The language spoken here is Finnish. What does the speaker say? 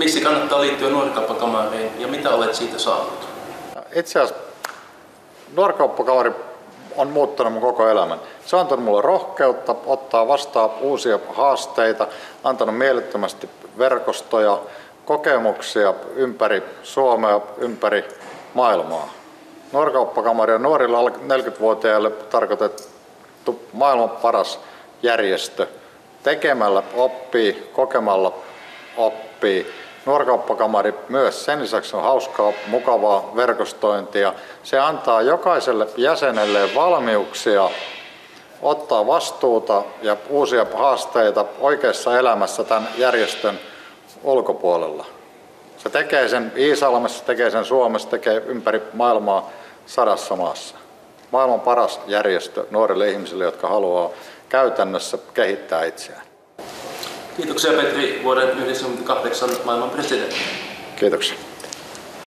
Miksi kannattaa liittyä Nuorikauppakamariin ja mitä olet siitä saanut? Itse asiassa Nuorikauppakamari on muuttanut mun koko elämän. Se on antanut mulle rohkeutta ottaa vastaan uusia haasteita, antanut mielettömästi verkostoja, kokemuksia ympäri Suomea, ympäri maailmaa. Nuorikauppakamari on nuorille alle 40-vuotiaille tarkoitettu maailman paras järjestö. Tekemällä oppii, kokemalla oppii. Nuorikauppakamari myös sen lisäksi on hauskaa, mukavaa verkostointia. Se antaa jokaiselle jäsenelle valmiuksia ottaa vastuuta ja uusia haasteita oikeassa elämässä tämän järjestön ulkopuolella. Se tekee sen Iisalmessa, tekee sen Suomessa, tekee ympäri maailmaa 100 maassa. Maailman paras järjestö nuorille ihmisille, jotka haluaa käytännössä kehittää itseään. Kiitoksia Petri, vuoden 1998 maailman presidentti. Kiitoksia.